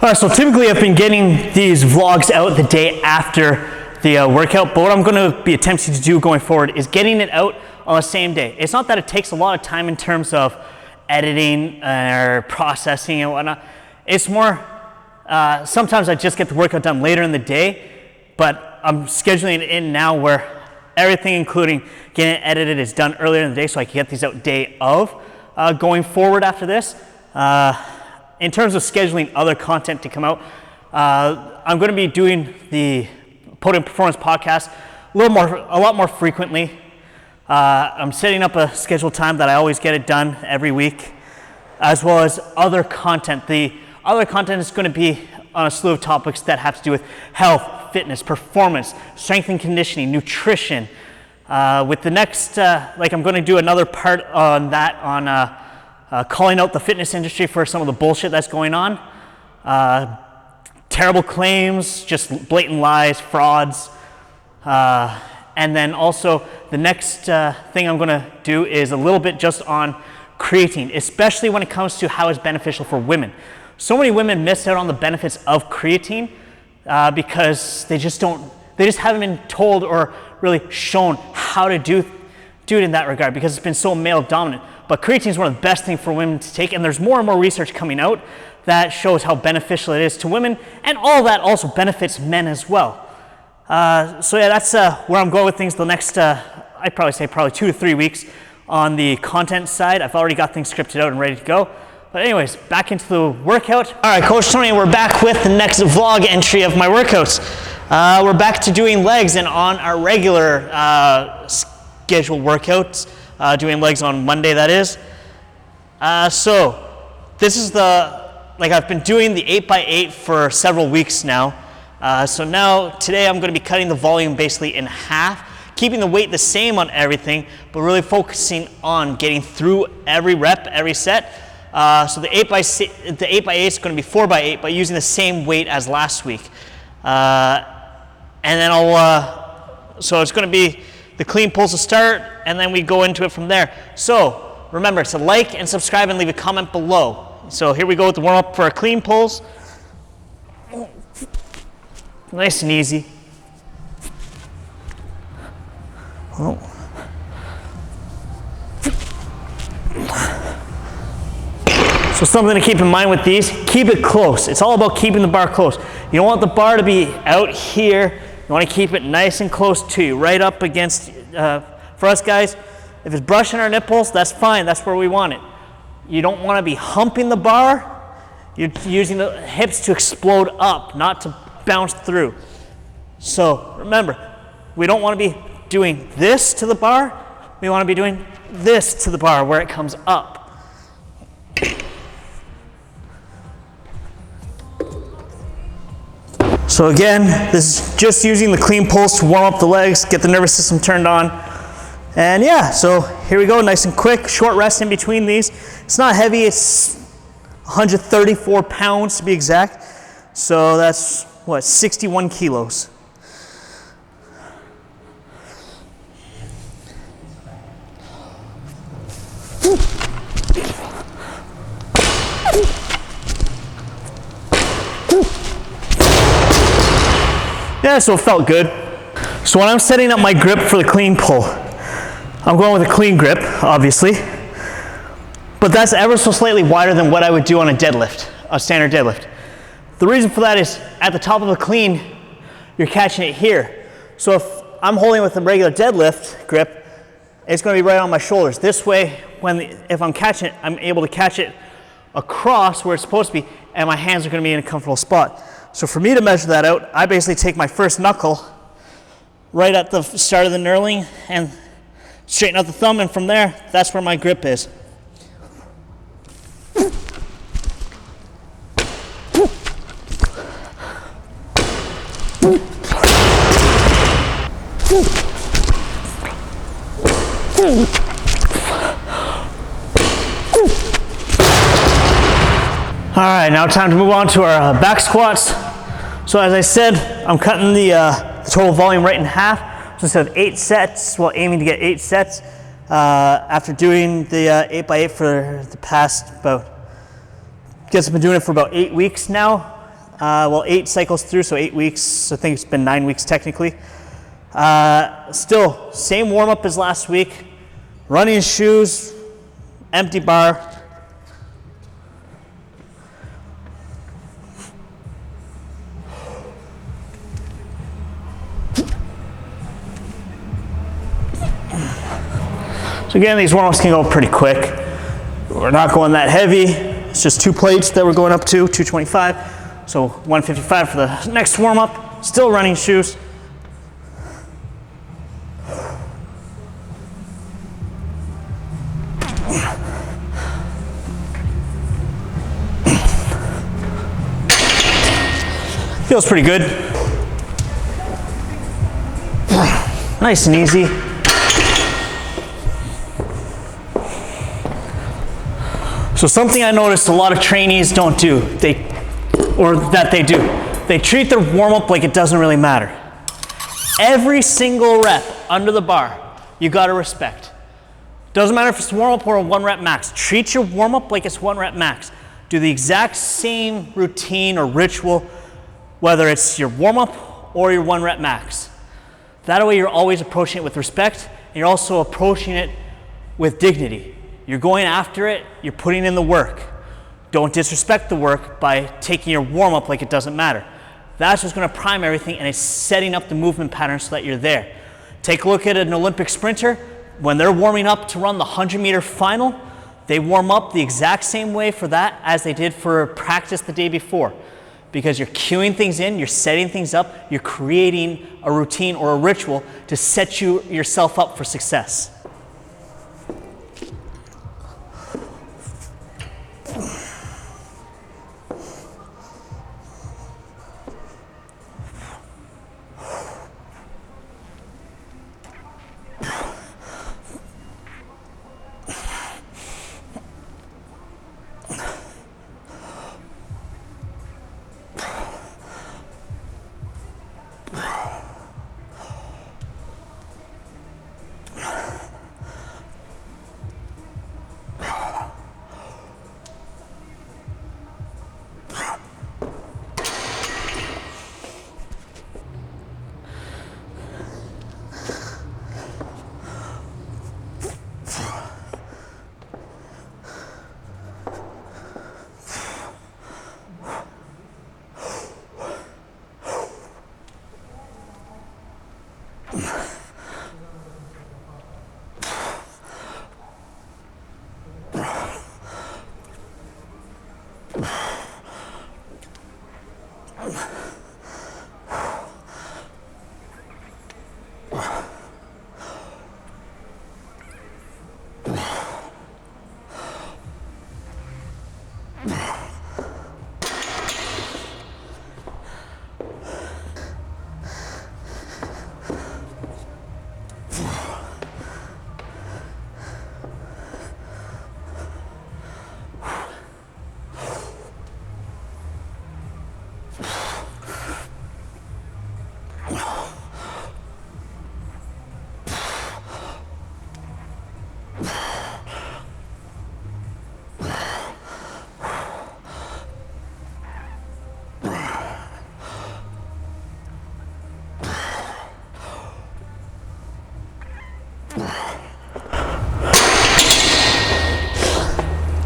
All right, so typically I've been getting these vlogs out the day after the workout, but what I'm gonna be attempting to do going forward is getting it out on the same day. It's not that it takes a lot of time in terms of editing or processing and whatnot. It's more, sometimes I just get the workout done later in the day, but I'm scheduling it in now where everything, including getting it edited, is done earlier in the day so I can get these out day of. Going forward after this, in terms of scheduling other content to come out, I'm going to be doing the Podium Performance podcast a lot more frequently. I'm setting up a scheduled time that I always get it done every week, as well as other content. The other content is going to be on a slew of topics that have to do with health, fitness, performance, strength and conditioning, nutrition. With the next, I'm going to do another part on that on calling out the fitness industry for some of the bullshit that's going on. Terrible claims, just blatant lies, frauds. And then also the next thing I'm going to do is a little bit just on creatine, especially when it comes to how it's beneficial for women. So many women miss out on the benefits of creatine because they just haven't been told or really shown how to do it in that regard, because it's been so male dominant. But creatine is one of the best things for women to take, and there's more and more research coming out that shows how beneficial it is to women, and all that also benefits men as well. So yeah, that's where I'm going with things the next, I'd probably say 2 to 3 weeks on the content side. I've already got things scripted out and ready to go. But anyways, back into the workout. All right, Coach Tony, we're back with the next vlog entry of my workouts. We're back to doing legs and on our regular scheduled workouts, doing legs on Monday, that is. So this is I've been doing the 8x8 for several weeks now. So now, today I'm going to be cutting the volume basically in half, keeping the weight the same on everything, but really focusing on getting through every rep, every set. So the 8x8 is going to be 4x8, but using the same weight as last week. And then so it's going to be the clean pulls to start, and then we go into it from there. So remember to like and subscribe and leave a comment below. So here we go with the warm up for our clean pulls. Nice and easy. Oh. So something to keep in mind with these, keep it close. It's all about keeping the bar close. You don't want the bar to be out here. You want to keep it nice and close to you, right up against, for us guys, if it's brushing our nipples, that's fine. That's where we want it. You don't want to be humping the bar. You're using the hips to explode up, not to bounce through. So remember, we don't want to be doing this to the bar. We want to be doing this to the bar where it comes up. So again, this is just using the clean pulls to warm up the legs, get the nervous system turned on. And yeah, so here we go, nice and quick, short rest in between these. It's not heavy, it's 134 pounds to be exact. So that's, 61 kilos. Yeah, so it felt good. So when I'm setting up my grip for the clean pull, I'm going with a clean grip, obviously. But that's ever so slightly wider than what I would do on a deadlift, a standard deadlift. The reason for that is at the top of a clean, you're catching it here. So if I'm holding with a regular deadlift grip, it's going to be right on my shoulders. This way, if I'm catching it, I'm able to catch it across where it's supposed to be, and my hands are going to be in a comfortable spot. So for me to measure that out, I basically take my first knuckle right at the start of the knurling and straighten out the thumb, and from there, that's where my grip is. All right, now time to move on to our back squats. So as I said, I'm cutting the total volume right in half. So instead of 8 sets, aiming to get 8 sets, after doing the 8x8 for the past I've been doing it for about 8 weeks now. well, 8 cycles through, so 8 weeks. I think it's been 9 weeks technically. Still, same warm up as last week. Running shoes, empty bar. So again, these warm-ups can go pretty quick. We're not going that heavy. It's just 2 plates that we're going up to, 225. So 155 for the next warm-up. Still running shoes. Feels pretty good. Nice and easy. So something I noticed a lot of trainees don't do, they do. They treat their warm-up like it doesn't really matter. Every single rep under the bar, you gotta respect. Doesn't matter if it's warm-up or a 1 rep max. Treat your warm-up like it's 1 rep max. Do the exact same routine or ritual, whether it's your warm-up or your 1 rep max. That way you're always approaching it with respect, and you're also approaching it with dignity. You're going after it, you're putting in the work. Don't disrespect the work by taking your warm-up like it doesn't matter. That's what's gonna prime everything, and it's setting up the movement pattern so that you're there. Take a look at an Olympic sprinter. When they're warming up to run the 100-meter final, they warm up the exact same way for that as they did for practice the day before. Because you're cueing things in, you're setting things up, you're creating a routine or a ritual to set yourself up for success.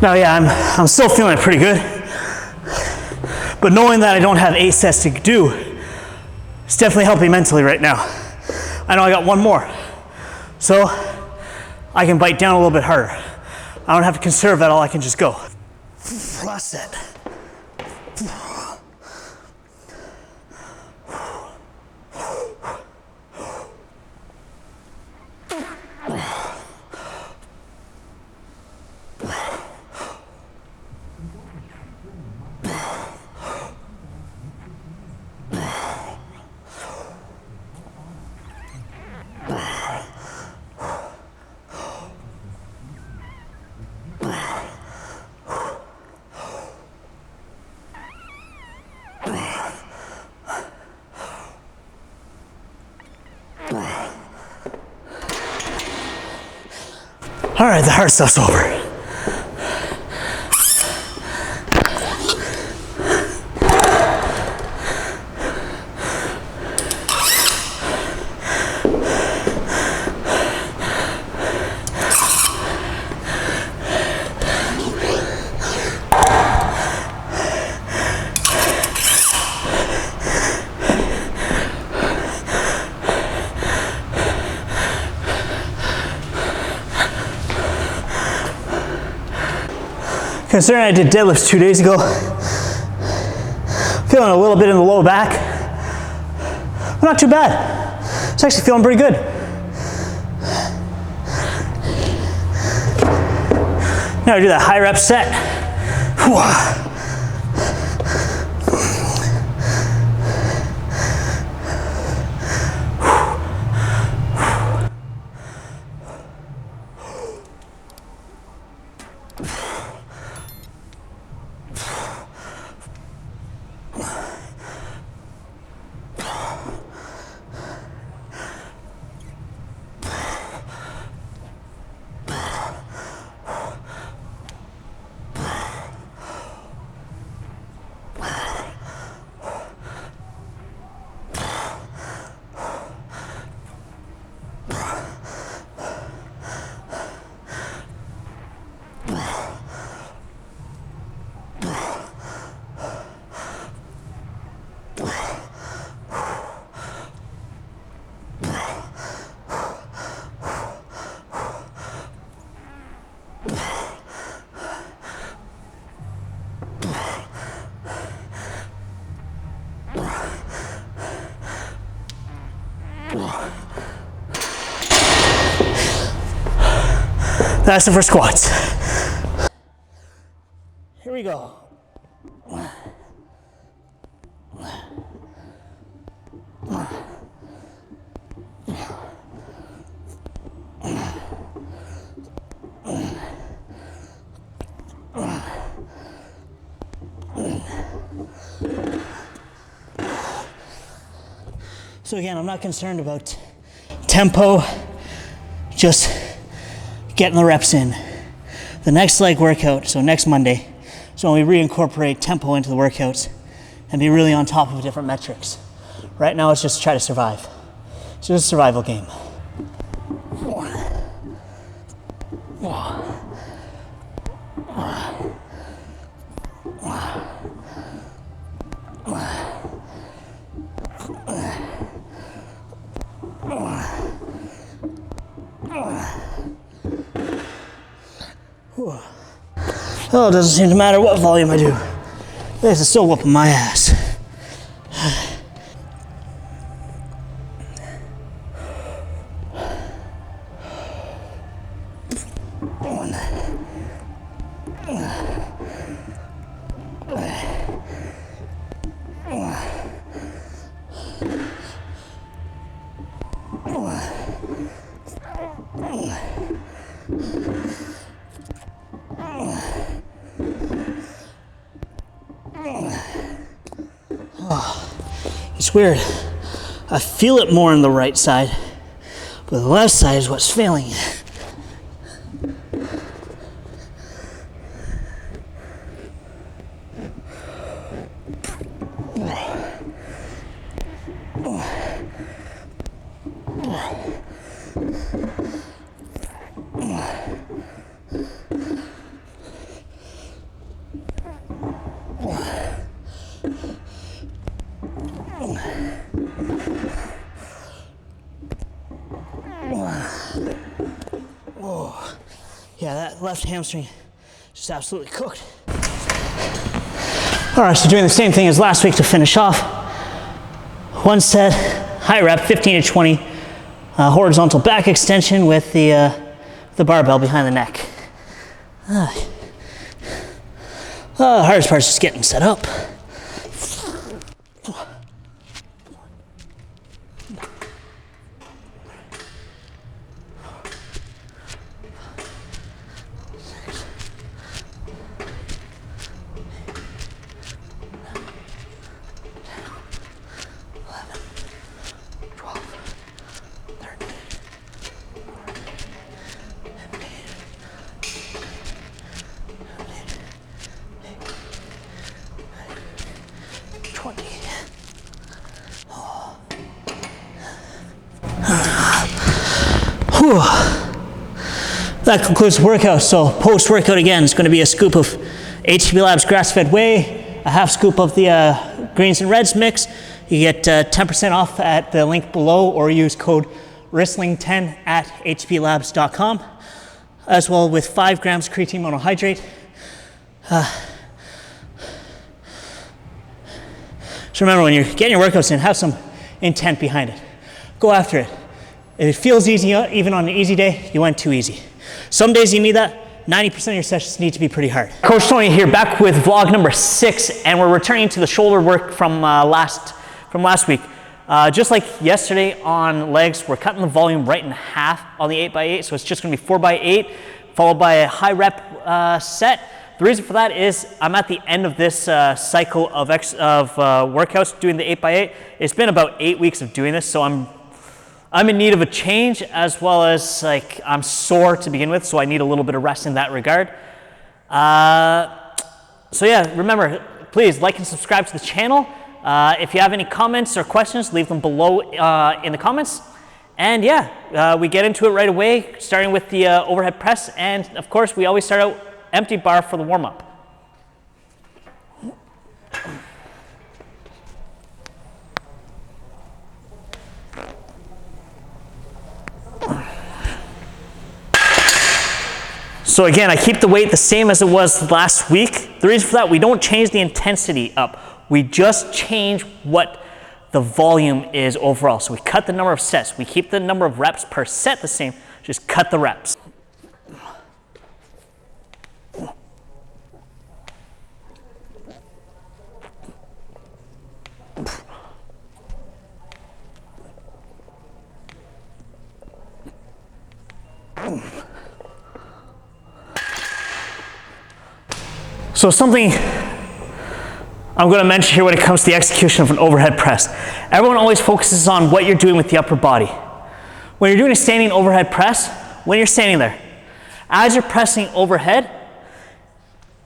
Now, yeah, I'm still feeling pretty good, but knowing that I don't have 8 sets to do, it's definitely helping me right now. I know I got 1 more, so I can bite down a little bit harder. I don't have to conserve at all, I can just go. Last set. All right, the hard stuff's over. Considering I did deadlifts 2 days ago, feeling a little bit in the low back, but not too bad. It's actually feeling pretty good. Now I do that high rep set. That's it for squats. Here we go. So again, I'm not concerned about tempo, just getting the reps in. The next leg workout, so next Monday, so when we reincorporate tempo into the workouts and be really on top of different metrics. Right now it's just to try to survive. It's just a survival game. Oh, it doesn't seem to matter what volume I do. This is still whooping my ass. It's weird. I feel it more on the right side, but the left side is what's failing. Yeah, that left hamstring just absolutely cooked. All right, so doing the same thing as last week to finish off. One set, high rep, 15 to 20, horizontal back extension with the barbell behind the neck. The hardest part is just getting set up. That concludes the workout. So post-workout again, it's going to be a scoop of HTB Labs grass-fed whey, a half scoop of the greens and reds mix. You get 10% off at the link below, or use code RISLING10 at hplabs.com, as well with 5 grams creatine monohydrate. So remember, when you're getting your workouts in, have some intent behind it. Go after it. If it feels easy, even on an easy day, you went too easy. Some days you need that. 90% of your sessions need to be pretty hard. Coach Tony here, back with vlog number 6, and we're returning to the shoulder work from last week. Just like yesterday on legs, we're cutting the volume right in half on the 8x8, so it's just gonna be 4x8, followed by a high rep set. The reason for that is I'm at the end of this cycle of workouts doing the 8x8. It's been about 8 weeks of doing this, so I'm in need of a change, as well as like I'm sore to begin with, so I need a little bit of rest in that regard. So yeah, remember, please like and subscribe to the channel. If you have any comments or questions, leave them below in the comments. And yeah, we get into it right away, starting with the overhead press, and of course we always start out empty bar for the warm-up. So again, I keep the weight the same as it was last week. The reason for that, we don't change the intensity up. We just change what the volume is overall. So we cut the number of sets. We keep the number of reps per set the same, just cut the reps. So something I'm going to mention here when it comes to the execution of an overhead press. Everyone always focuses on what you're doing with the upper body. When you're doing a standing overhead press, when you're standing there, as you're pressing overhead,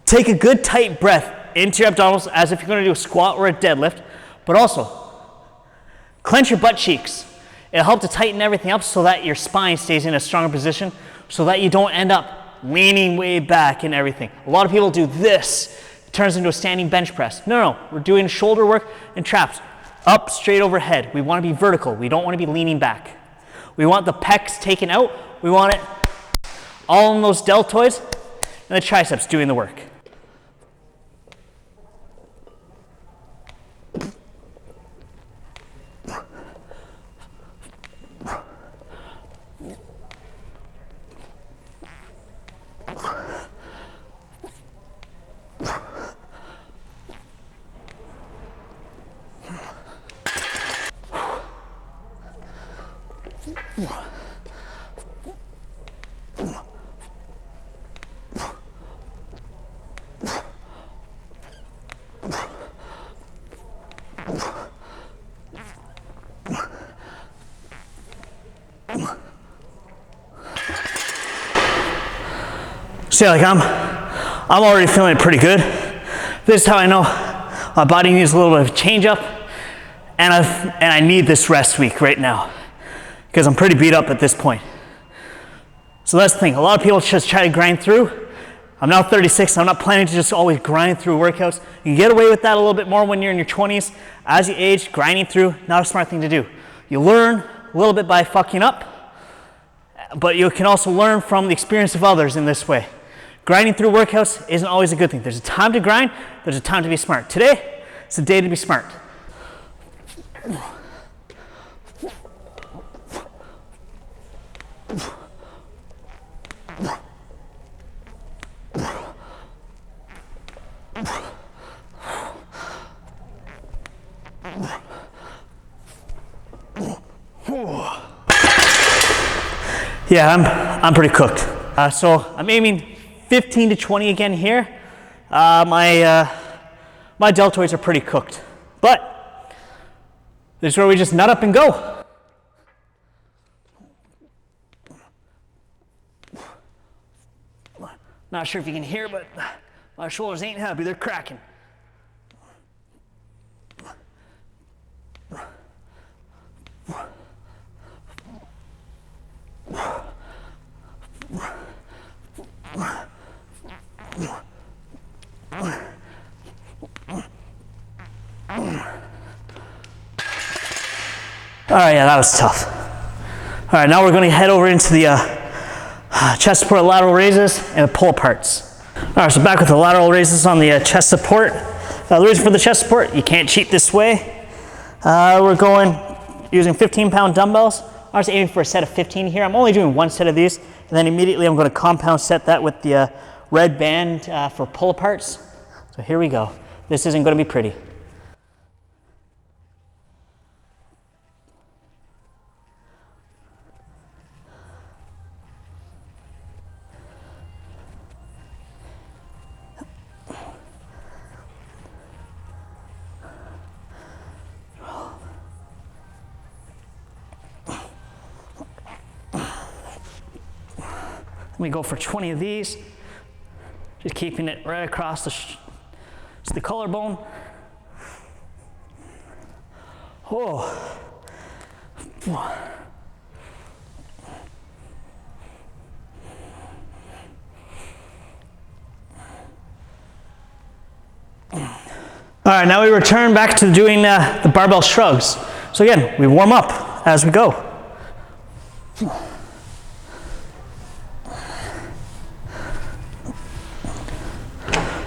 take a good tight breath into your abdominals as if you're going to do a squat or a deadlift, but also clench your butt cheeks. It'll help to tighten everything up so that your spine stays in a stronger position, so that you don't end up leaning way back and everything. A lot of people do this. It turns into a standing bench press. No, we're doing shoulder work and traps. Up, straight overhead. We want to be vertical. We don't want to be leaning back. We want the pecs taken out. We want it all in those deltoids and the triceps doing the work. So yeah, like I'm already feeling it pretty good. This is how I know my body needs a little bit of a change up, and I need this rest week right now because I'm pretty beat up at this point. So that's the thing. A lot of people just try to grind through. I'm now 36. I'm not planning to just always grind through workouts. You can get away with that a little bit more when you're in your 20s. As you age, grinding through, not a smart thing to do. You learn a little bit by fucking up, but you can also learn from the experience of others in this way. Grinding through workouts isn't always a good thing. There's a time to grind, there's a time to be smart. Today, it's a day to be smart. Yeah, I'm pretty cooked. So I'm aiming 15 to 20 again here. My deltoids are pretty cooked, but this is where we just nut up and go. Not sure if you can hear, but my shoulders ain't happy, they're cracking. All right, yeah, that was tough. All right, now we're going to head over into the chest support lateral raises and the pull aparts. All right, so back with the lateral raises on the chest support. The reason for the chest support, you can't cheat this way. We're going using 15-pound dumbbells. I was aiming for a set of 15 here. I'm only doing one set of these, and then immediately I'm going to compound set that with the red band for pull aparts. So here we go. This isn't going to be pretty. We go for 20 of these, just keeping it right across the collarbone. Oh. All right, now we return back to doing the barbell shrugs. So again, we warm up as we go.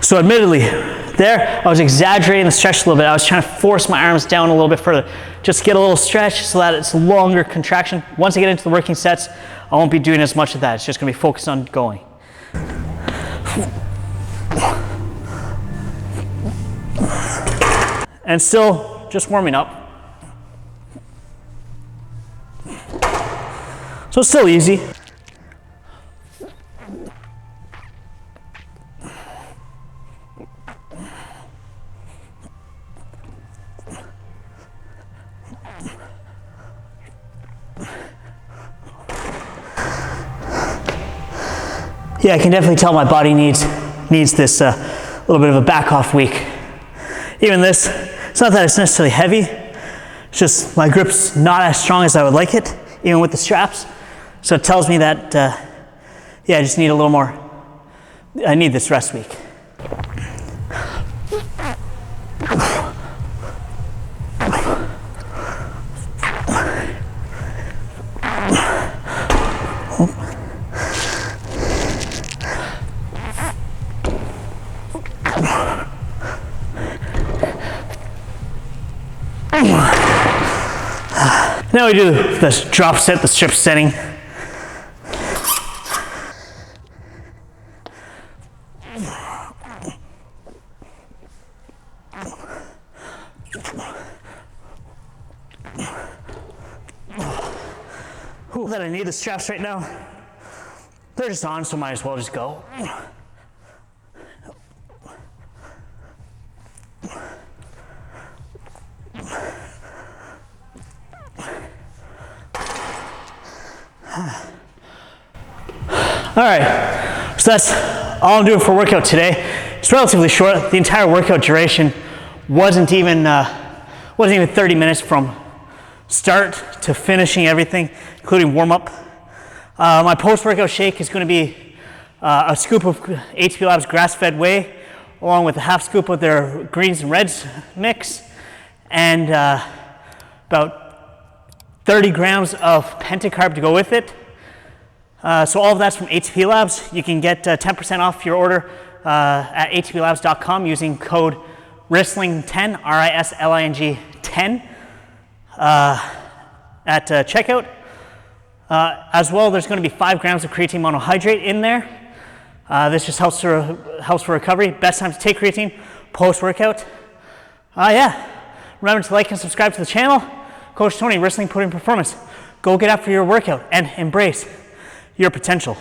So admittedly, there I was exaggerating the stretch a little bit. I was trying to force my arms down a little bit further, just to get a little stretch so that it's a longer contraction. Once I get into the working sets, I won't be doing as much of that. It's just gonna be focused on going. And still just warming up. So it's still easy. Yeah, I can definitely tell my body needs this little bit of a back off week. Even this, it's not that it's necessarily heavy, it's just my grip's not as strong as I would like it, even with the straps. So it tells me that, yeah, I just need a little more, I need this rest week. Now we do this drop set, the strip setting. That I need the straps right now. They're just on, so might as well just go. All right, so that's all I'm doing for workout today. It's relatively short. The entire workout duration wasn't even 30 minutes from start to finishing everything, including warm up. My post-workout shake is going to be a scoop of HP Labs grass-fed whey, along with a half scoop of their greens and reds mix, and about 30 grams of pentacarb to go with it. So all of that's from ATP Labs. You can get 10% off your order at atplabs.com using code RISLING10, RISLING 10 at checkout. As well, there's going to be 5 grams of creatine monohydrate in there. This just helps for recovery. Best time to take creatine post-workout. Yeah, remember to like and subscribe to the channel. Coach Tony, Wrestling Podium Performance. Go get after your workout and embrace your potential.